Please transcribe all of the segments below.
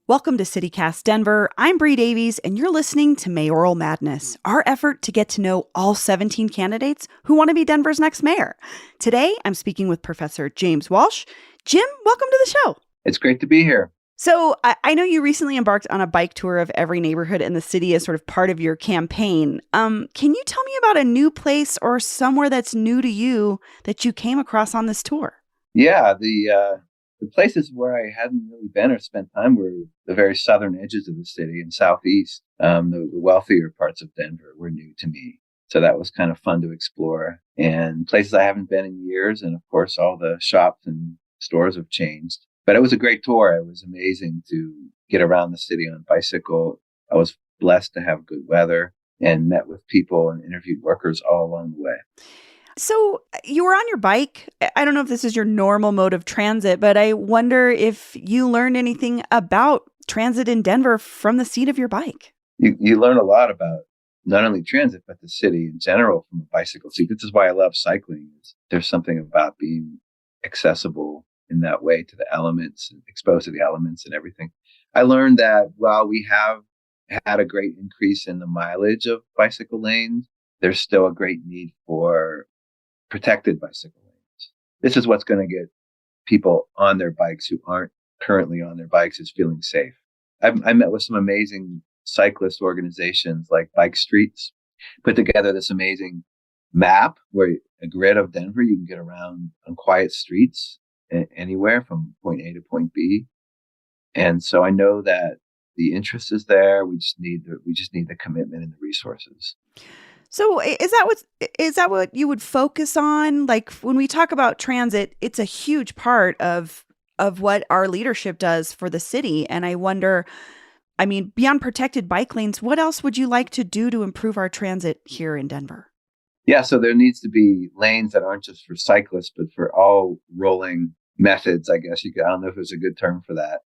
Welcome to CityCast Denver. I'm Bree Davies, and you're listening to Mayoral Madness, our effort to get to know all 17 candidates who want to be Denver's next mayor. Today, I'm speaking with Professor James Walsh. Jim, welcome to the show. It's great to be here. So I know you recently embarked on a bike tour of every neighborhood in the city as sort of part of your campaign. Can you tell me about a new place or somewhere that's new to you that you came across on this tour? Yeah, the places where I hadn't really been or spent time were the very southern edges of the city and southeast. The wealthier parts of Denver were new to me. So that was kind of fun to explore. And places I haven't been in years. And of course, all the shops and stores have changed. But it was a great tour. It was amazing to get around the city on a bicycle. I was blessed to have good weather and met with people and interviewed workers all along the way. So you were on your bike. I don't know if this is your normal mode of transit, but I wonder if you learned anything about transit in Denver from the seat of your bike. You learn a lot about not only transit, but the city in general from a bicycle seat. This is why I love cycling. There's something about being accessible in that way to the elements, and exposed to the elements and everything. I learned that while we have had a great increase in the mileage of bicycle lanes, there's still a great need for protected bicycle lanes. This is what's going to get people on their bikes who aren't currently on their bikes is feeling safe. I met with some amazing cyclist organizations like Bike Streets, put together this amazing map where a grid of Denver, you can get around on quiet streets anywhere from point A to point B. And so I know that the interest is there. We just need the commitment and the resources. So is that what you would focus on? Like when we talk about transit, it's a huge part of what our leadership does for the city. And I wonder, I mean, beyond protected bike lanes, what else would you like to do to improve our transit here in Denver? Yeah, so there needs to be lanes that aren't just for cyclists, but for all rolling methods, I guess. I don't know if there's a good term for that.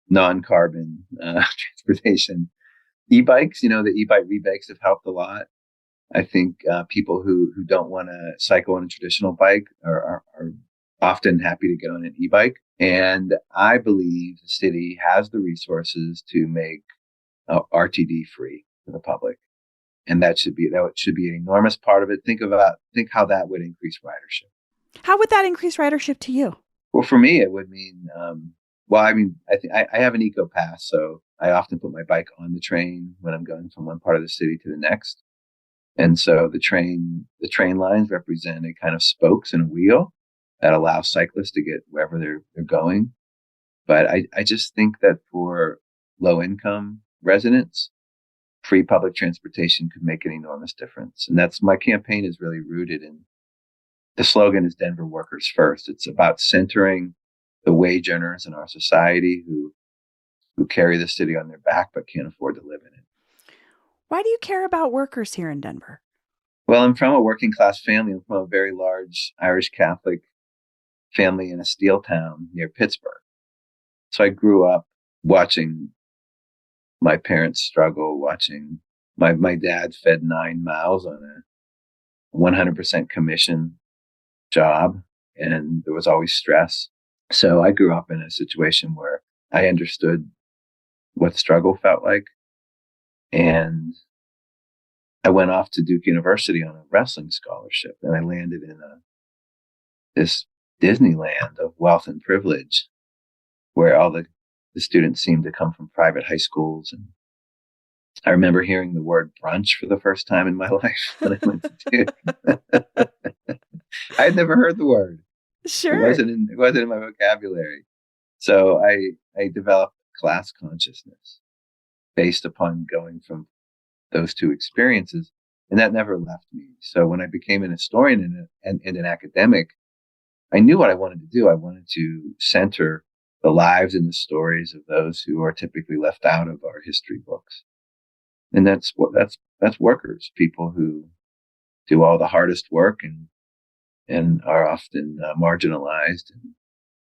Non-carbon transportation. E-bikes, the e-bike rebates have helped a lot. I think people who don't want to cycle on a traditional bike are often happy to get on an e-bike. And I believe the city has the resources to make RTD free for the public. And that should be an enormous part of it. Think how that would increase ridership. How would that increase ridership to you? Well, for me, it would mean, I have an eco pass, so I often put my bike on the train when I'm going from one part of the city to the next. And so the train lines represent a kind of spokes in a wheel that allow cyclists to get wherever they're going. But I just think that for low income residents, free public transportation could make an enormous difference. And that's my campaign is really rooted in the slogan is Denver Workers First. It's about centering the wage earners in our society who carry the city on their back but can't afford to live in it. Why do you care about workers here in Denver? Well, I'm from a working class family. I'm from a very large Irish Catholic family in a steel town near Pittsburgh. So I grew up watching my parents struggle, watching my dad fed 9 mouths on a 100% commission job, and there was always stress. So I grew up in a situation where I understood what struggle felt like. And I went off to Duke University on a wrestling scholarship, and I landed in this Disneyland of wealth and privilege, where all the students seemed to come from private high schools. And I remember hearing the word brunch for the first time in my life when I went to Duke. I had never heard the word. Sure. It wasn't in my vocabulary. So I developed class consciousness based upon going from those two experiences. And that never left me. So when I became an historian and an academic, I knew what I wanted to do. I wanted to center the lives and the stories of those who are typically left out of our history books. And that's workers, people who do all the hardest work and are often marginalized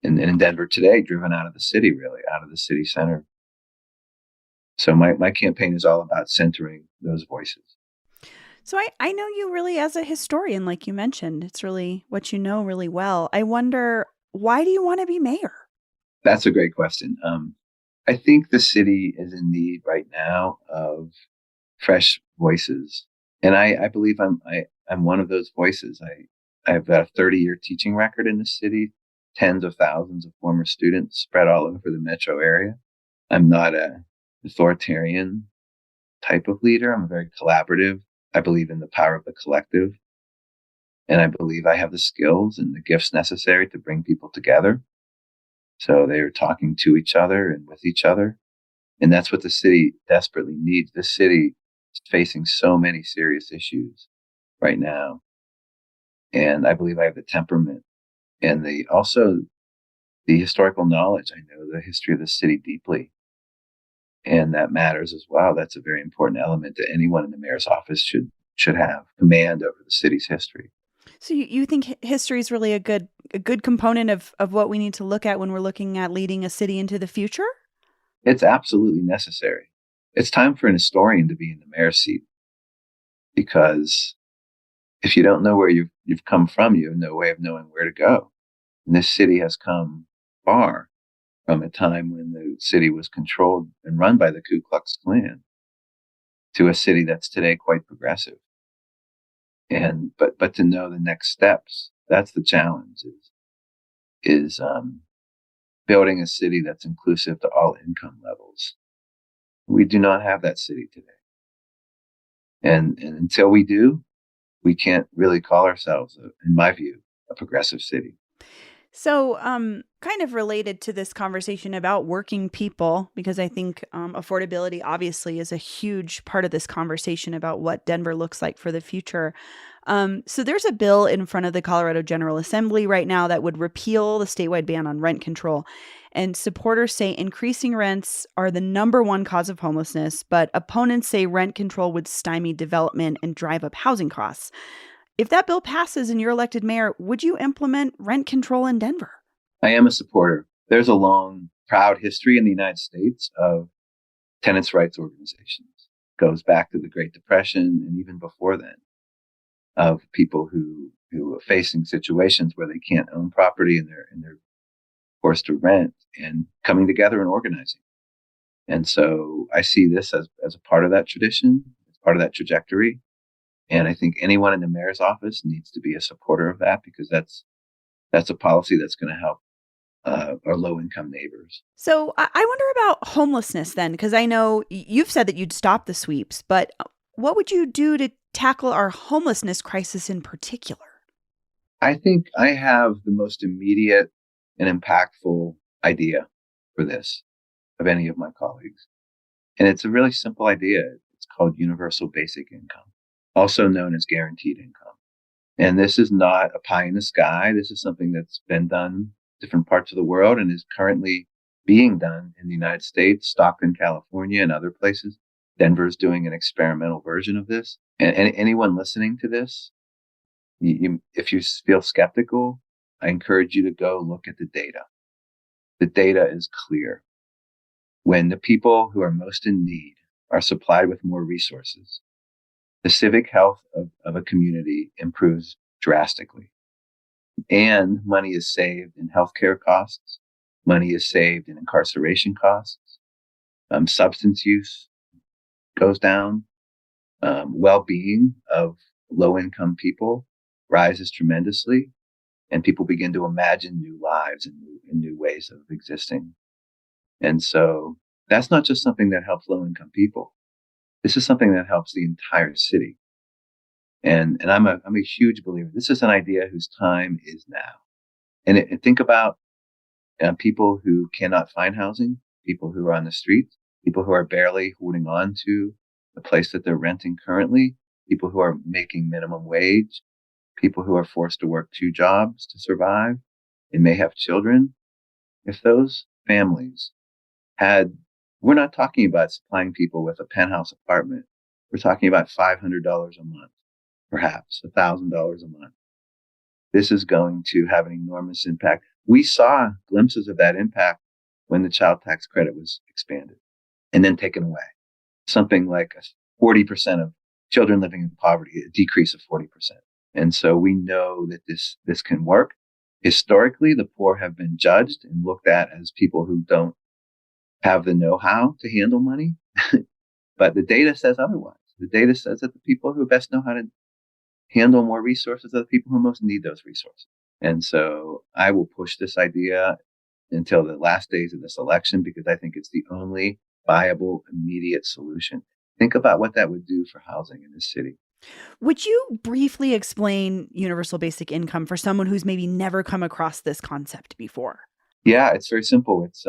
and in Denver today, driven out of the city, really, out of the city center. So my campaign is all about centering those voices. So I know you really as a historian, like you mentioned. It's really what you know really well. I wonder, why do you want to be mayor? That's a great question. I think the city is in need right now of fresh voices, and I believe I'm one of those voices. I've got a 30-year teaching record in the city, tens of thousands of former students spread all over the metro area. I'm not a authoritarian type of leader. I'm very collaborative. I believe in the power of the collective, and I believe I have the skills and the gifts necessary to bring people together. So they are talking to each other and with each other. And that's what the city desperately needs. The city is facing so many serious issues right now. And I believe I have the temperament and the historical knowledge. I know the history of the city deeply. And that matters as well. That's a very important element that anyone in the mayor's office should have command over the city's history. So you think history is really a good component of what we need to look at when we're looking at leading a city into the future? It's absolutely necessary. It's time for an historian to be in the mayor's seat because if you don't know where you've come from, you have no way of knowing where to go. And this city has come far from a time when the city was controlled and run by the Ku Klux Klan to a city that's today quite progressive. And but to know the next steps, that's the challenge is building a city that's inclusive to all income levels. We do not have that city today. And until we do, we can't really call ourselves, in my view, a progressive city. So, kind of related to this conversation about working people, because I think affordability obviously is a huge part of this conversation about what Denver looks like for the future. So, there's a bill in front of the Colorado General Assembly right now that would repeal the statewide ban on rent control. And supporters say increasing rents are the number one cause of homelessness, but opponents say rent control would stymie development and drive up housing costs. If that bill passes and you're elected mayor, would you implement rent control in Denver? I am a supporter. There's a long, proud history in the United States of tenants' rights organizations. It goes back to the Great Depression and even before then, of people who are facing situations where they can't own property and they're forced to rent and coming together and organizing. And so I see this as a part of that tradition, as part of that trajectory. And I think anyone in the mayor's office needs to be a supporter of that because that's a policy that's going to help our low income neighbors. So I wonder about homelessness then, because I know you've said that you'd stop the sweeps, but what would you do to tackle our homelessness crisis in particular? I think I have the most immediate and impactful idea for this of any of my colleagues. And it's a really simple idea. It's called universal basic income, also known as guaranteed income. And this is not a pie in the sky. This is something that's been done in different parts of the world and is currently being done in the United States, Stockton, California, and other places. Denver's doing an experimental version of this. And anyone listening to this, if you feel skeptical, I encourage you to go look at the data. The data is clear. When the people who are most in need are supplied with more resources, the civic health of a community improves drastically. And money is saved in healthcare costs. Money is saved in incarceration costs. Substance use goes down. Well-being of low-income people rises tremendously. And people begin to imagine new lives and new ways of existing. And so that's not just something that helps low-income people. This is something that helps the entire city. And I'm a huge believer. This is an idea whose time is now. And think about people who cannot find housing, people who are on the streets, people who are barely holding on to the place that they're renting currently, people who are making minimum wage, people who are forced to work two jobs to survive and may have children. If those families had, we're not talking about supplying people with a penthouse apartment. We're talking about $500 a month, perhaps $1,000 a month. This is going to have an enormous impact. We saw glimpses of that impact when the child tax credit was expanded and then taken away. Something like 40% of children living in poverty, a decrease of 40%. And so we know that this can work. Historically, the poor have been judged and looked at as people who don't have the know-how to handle money, but the data says otherwise. The data says that the people who best know how to handle more resources are the people who most need those resources. And so I will push this idea until the last days of this election because I think it's the only viable, immediate solution. Think about what that would do for housing in this city. Would you briefly explain universal basic income for someone who's maybe never come across this concept before? Yeah, it's very simple. It's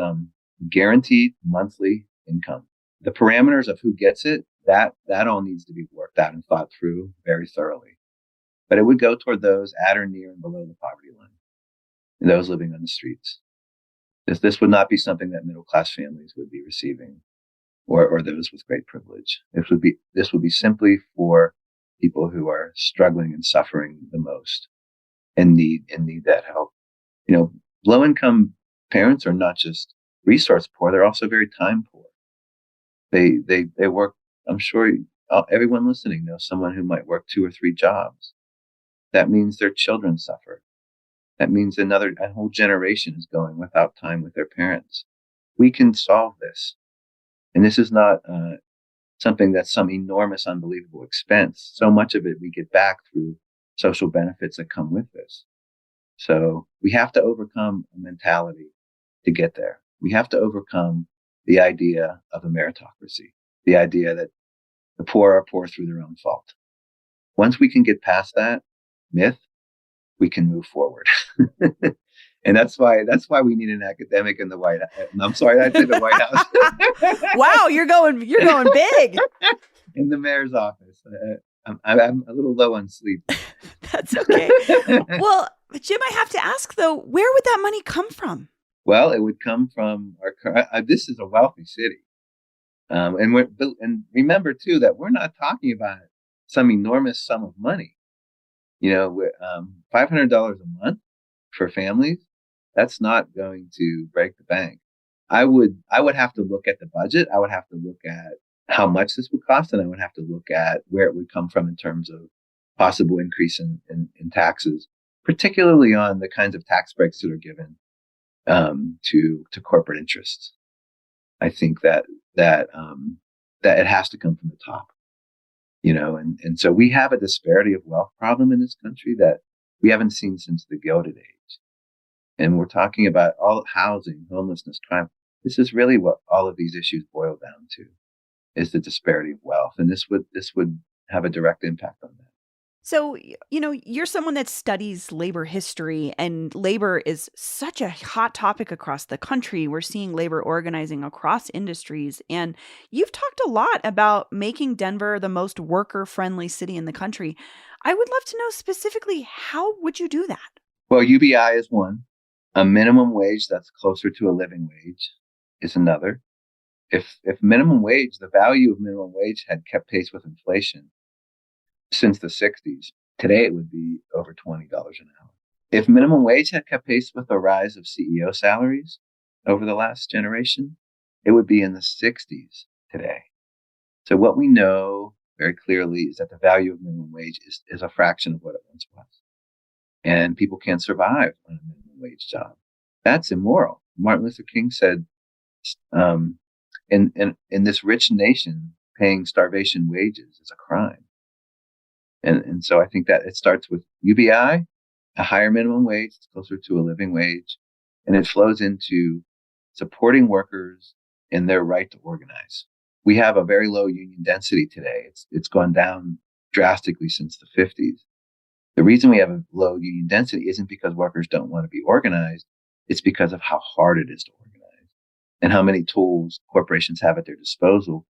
guaranteed monthly income. The parameters of who gets it, that all needs to be worked out and thought through very thoroughly. But it would go toward those at or near and below the poverty line, and those living on the streets. This would not be something that middle class families would be receiving, or those with great privilege. This would be simply for people who are struggling and suffering the most and need that help. You know, low income parents are not just resource poor; they're also very time poor. They work. I'm sure everyone listening knows someone who might work 2 or 3 jobs. That means their children suffer. That means a whole generation is going without time with their parents. We can solve this. And this is not something that's some enormous, unbelievable expense. So much of it we get back through social benefits that come with this. So we have to overcome a mentality to get there. We have to overcome the idea of a meritocracy, the idea that the poor are poor through their own fault. Once we can get past that myth, we can move forward. And that's why we need an academic in the White House. I'm sorry, I said the White House. Wow, you're going big. In the mayor's office. I'm a little low on sleep. That's okay. Well, Jim, I have to ask though, where would that money come from? Well, it would come from this is a wealthy city. And remember too that we're not talking about some enormous sum of money. You know, $500 a month for families, that's not going to break the bank. I would have to look at the budget. I would have to look at how much this would cost, and I would have to look at where it would come from in terms of possible increase in taxes, particularly on the kinds of tax breaks that are given to corporate interests. I think that it has to come from the top. You know, and so we have a disparity of wealth problem in this country that we haven't seen since the Gilded Age. And we're talking about all housing, homelessness, crime. This is really what all of these issues boil down to, is the disparity of wealth. And this would have a direct impact on that. So, you're someone that studies labor history, and labor is such a hot topic across the country. We're seeing labor organizing across industries. And you've talked a lot about making Denver the most worker-friendly city in the country. I would love to know specifically, how would you do that? Well, UBI is one. A minimum wage that's closer to a living wage is another. If minimum wage, the value of minimum wage had kept pace with inflation since the 60s, today it would be over $20 an hour. If minimum wage had kept pace with the rise of CEO salaries over the last generation, it would be in the 60s today. So what we know very clearly is that the value of minimum wage is a fraction of what it once was. And people can't survive on a minimum wage job. That's immoral. Martin Luther King said, in this rich nation, paying starvation wages is a crime. And so I think that it starts with UBI, a higher minimum wage, it's closer to a living wage, and it flows into supporting workers in their right to organize. We have a very low union density today. It's gone down drastically since the 50s. The reason we have a low union density isn't because workers don't want to be organized. It's because of how hard it is to organize and how many tools corporations have at their disposal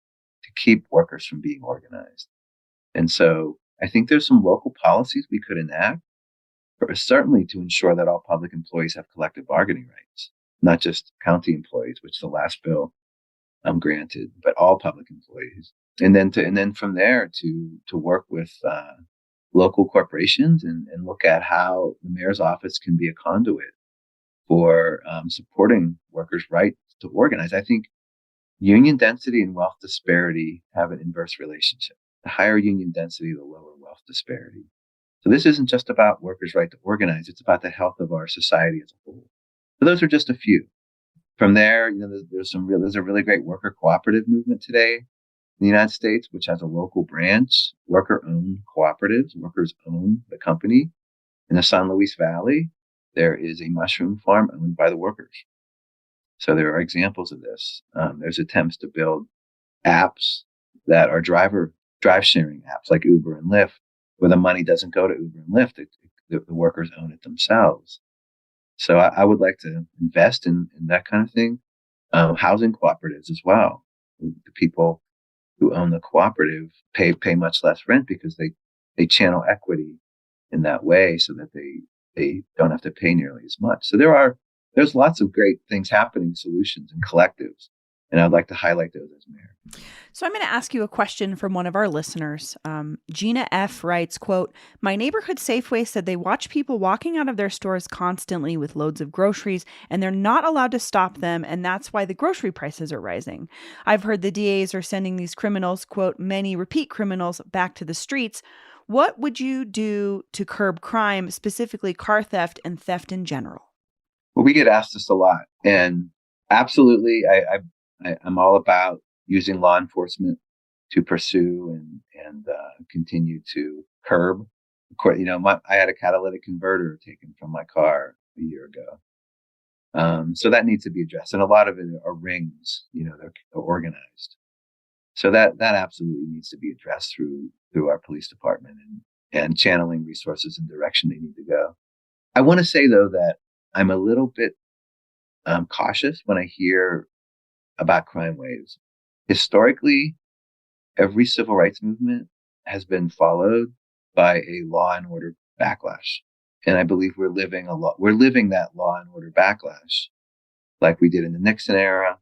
to keep workers from being organized. And so I think there's some local policies we could enact, or certainly to ensure that all public employees have collective bargaining rights, not just county employees, which the last bill granted, but all public employees. And then from there to work with local corporations and look at how the mayor's office can be a conduit for supporting workers' right to organize. I think union density and wealth disparity have an inverse relationship. The higher union density, the lower wealth disparity. So this isn't just about workers' right to organize. It's about the health of our society as a whole. So those are just a few. From there, there's a really great worker cooperative movement today in the United States, which has a local branch, worker-owned cooperatives. Workers own the company. In the San Luis Valley, there is a mushroom farm owned by the workers. So there are examples of this. There's attempts to build apps that are drive sharing apps like Uber and Lyft, where the money doesn't go to Uber and Lyft. The workers own it themselves. So I would like to invest in that kind of thing. Housing cooperatives as well. The people who own the cooperative pay much less rent because they channel equity in that way so that they don't have to pay nearly as much. So there's lots of great things happening, solutions and collectives, and I'd like to highlight those as mayor. So I'm going to ask you a question from one of our listeners. Gina F. writes, quote, "My neighborhood Safeway said they watch people walking out of their stores constantly with loads of groceries, and they're not allowed to stop them, and that's why the grocery prices are rising. I've heard the DAs are sending these criminals, quote, many repeat criminals, back to the streets. What would you do to curb crime, specifically car theft and theft in general?" Well, we get asked this a lot, and absolutely, I'm all about using law enforcement to pursue and continue to curb. Of course, I had a catalytic converter taken from my car a year ago, so that needs to be addressed. And a lot of it are rings, they're organized. So that absolutely needs to be addressed through our police department and channeling resources in the direction they need to go. I want to say though that I'm a little bit cautious when I hear about crime waves. Historically, every civil rights movement has been followed by a law and order backlash, and I believe we're living that law and order backlash, like we did in the Nixon era,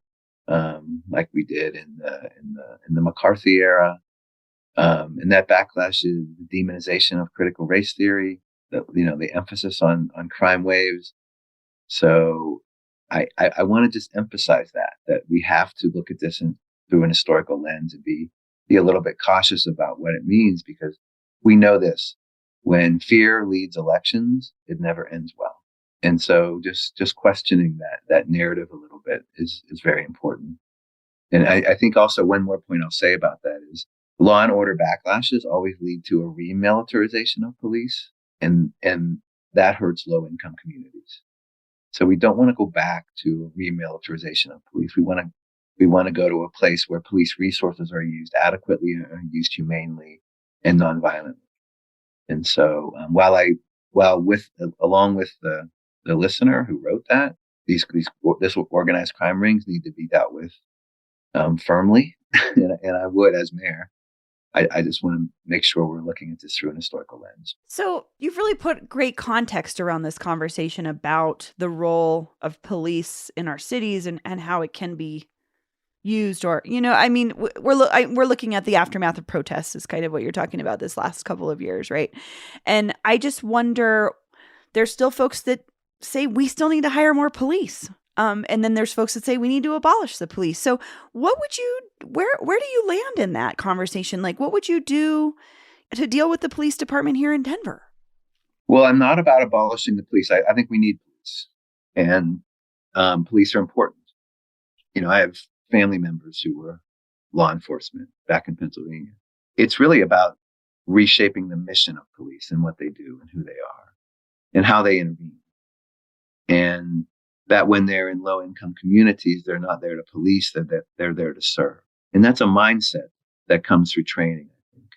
like we did in the McCarthy era, and that backlash is the demonization of critical race theory, the emphasis on crime waves. So I want to just emphasize that we have to look at this through an historical lens and be a little bit cautious about what it means, because we know this: when fear leads elections, it never ends well. And so just questioning that narrative a little bit is very important. And I think also one more point I'll say about that is law and order backlashes always lead to a remilitarization of police, and that hurts low income communities. So we don't want to go back to a remilitarization of police. We want to go to a place where police resources are used adequately and are used humanely and nonviolently. And so along with the listener who wrote that, this organized crime rings need to be dealt with firmly, and I would, as mayor, I just want to make sure we're looking at this through an historical lens. So you've really put great context around this conversation about the role of police in our cities and how it can be used, or, I mean, we're looking at the aftermath of protests is kind of what you're talking about this last couple of years, right? And I just wonder, there's still folks that say we still need to hire more police. And then there's folks that say we need to abolish the police. So where do you land in that conversation? Like, what would you do to deal with the police department here in Denver? Well, I'm not about abolishing the police. I think we need police, and police are important. I have family members who were law enforcement back in Pennsylvania. It's really about reshaping the mission of police and what they do and who they are and how they intervene. And that when they're in low income communities, they're not there to police, they're there to serve. And that's a mindset that comes through training, I think.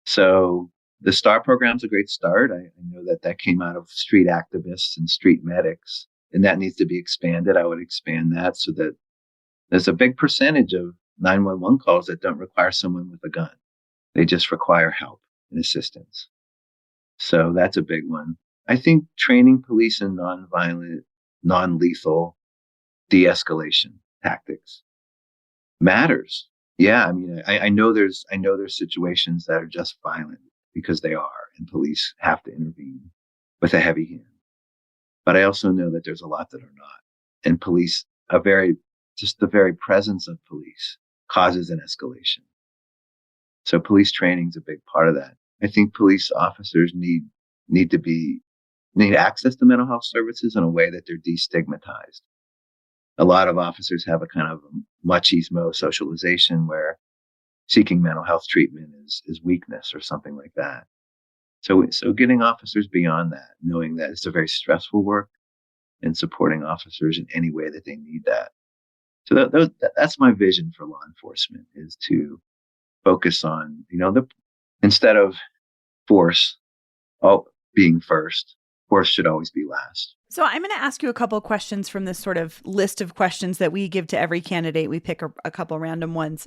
So the STAR program's a great start. I know that came out of street activists and street medics, and that needs to be expanded. I would expand that so that there's a big percentage of 911 calls that don't require someone with a gun. They just require help and assistance. So that's a big one. I think training police in nonviolent, non-lethal de-escalation tactics matters. Yeah, I mean, I know there's situations that are just violent because they are, and police have to intervene with a heavy hand. But I also know that there's a lot that are not, and police just the very presence of police causes an escalation. So police training is a big part of that. I think police officers need access to mental health services in a way that they're destigmatized. a lot of officers have a kind of machismo socialization where seeking mental health treatment is weakness or something like that. So getting officers beyond that, knowing that it's a very stressful work, and supporting officers in any way that they need that. So that's my vision for law enforcement, is to focus on, instead of force being first, force should always be last. So I'm going to ask you a couple of questions from this sort of list of questions that we give to every candidate. We pick a couple random ones.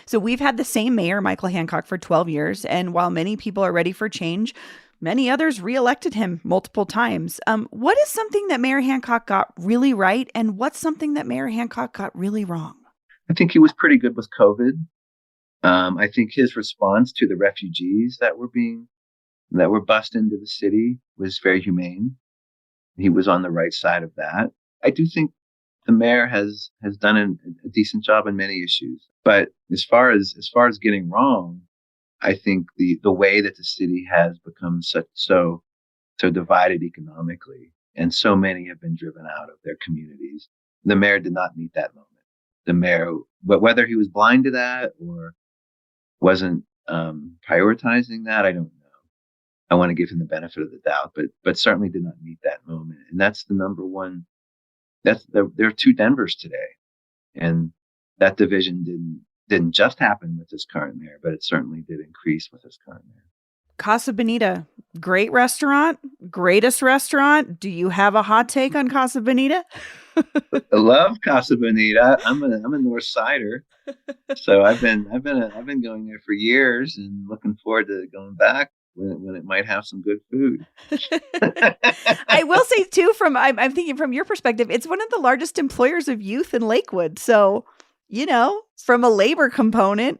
So we've had the same mayor, Michael Hancock, for 12 years. And while many people are ready for change, many others reelected him multiple times. What is something that Mayor Hancock got really right? And what's something that Mayor Hancock got really wrong? I think he was pretty good with COVID. I think his response to the refugees that were bussed into the city was very humane. He was on the right side of that. I do think the mayor has done a decent job in many issues. But as far as getting wrong, I think the way that the city has become so divided economically, and so many have been driven out of their communities, the mayor did not meet that moment. The mayor, whether he was blind to that or wasn't prioritizing that, I don't know. I want to give him the benefit of the doubt, but certainly did not meet that moment. And that's the number one. There are two Denvers today, and that division didn't just happen with this current mayor, but it certainly did increase with this current mayor. Casa Bonita, great restaurant, greatest restaurant. Do you have a hot take on Casa Bonita? I love Casa Bonita. I'm a North Sider, so I've been going there for years and looking forward to going back when it might have some good food. I will say too, I'm thinking from your perspective, it's one of the largest employers of youth in Lakewood. So, from a labor component,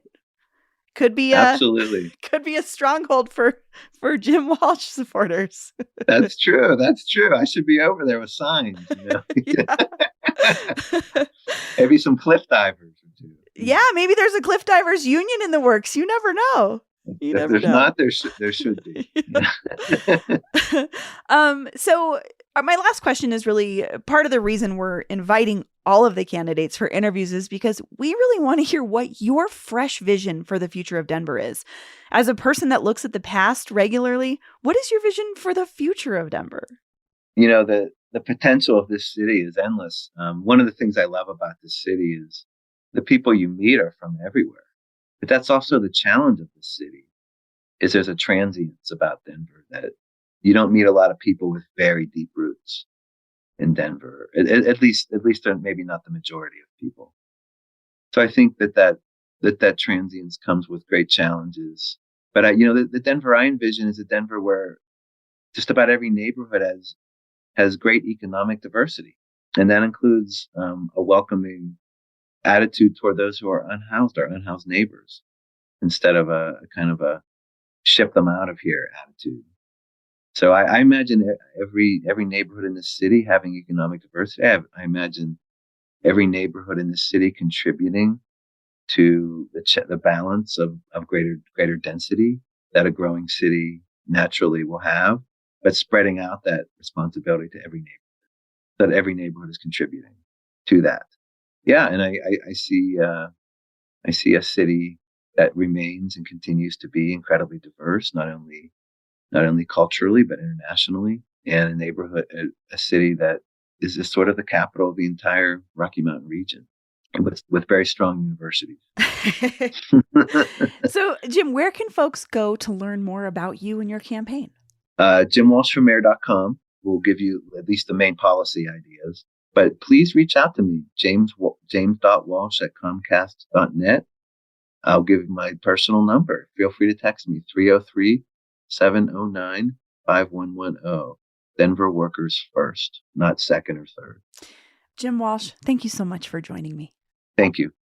could be absolutely a stronghold for Jim Walsh supporters. That's true. I should be over there with signs. Maybe some cliff divers or two. Yeah, maybe there's a cliff divers union in the works. You never know. If there's not, there should be. So my last question is really part of the reason we're inviting all of the candidates for interviews is because we really want to hear what your fresh vision for the future of Denver is. As a person that looks at the past regularly, what is your vision for the future of Denver? The potential of this city is endless. One of the things I love about this city is the people you meet are from everywhere. But that's also the challenge of the city, is there's a transience about Denver that you don't meet a lot of people with very deep roots in Denver. At least maybe not the majority of people. So I think that transience comes with great challenges. But the Denver I envision is a Denver where just about every neighborhood has great economic diversity, and that includes a welcoming attitude toward those who are unhoused, our unhoused neighbors, instead of a kind of a ship them out of here attitude. So I imagine every neighborhood in the city having economic diversity. I imagine every neighborhood in the city contributing to the balance of greater density that a growing city naturally will have, but spreading out that responsibility to every neighborhood, that every neighborhood is contributing to that. Yeah, and I see a city that remains and continues to be incredibly diverse, not only culturally but internationally, and a city that is just sort of the capital of the entire Rocky Mountain region, with very strong universities. So, Jim, where can folks go to learn more about you and your campaign? JimWalshForMayor.com will give you at least the main policy ideas. But please reach out to me, james.walsh@comcast.net. I'll give you my personal number. Feel free to text me, 303-709-5110. Denver workers first, not second or third. Jim Walsh, thank you so much for joining me. Thank you.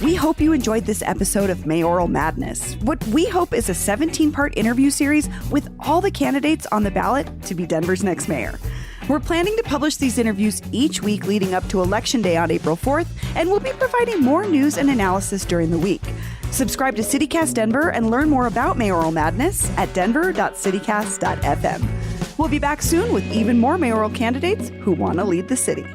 We hope you enjoyed this episode of Mayoral Madness. What we hope is a 17-part interview series with all the candidates on the ballot to be Denver's next mayor. We're planning to publish these interviews each week leading up to Election Day on April 4th, and we'll be providing more news and analysis during the week. Subscribe to CityCast Denver and learn more about Mayoral Madness at denver.citycast.fm. We'll be back soon with even more mayoral candidates who want to lead the city.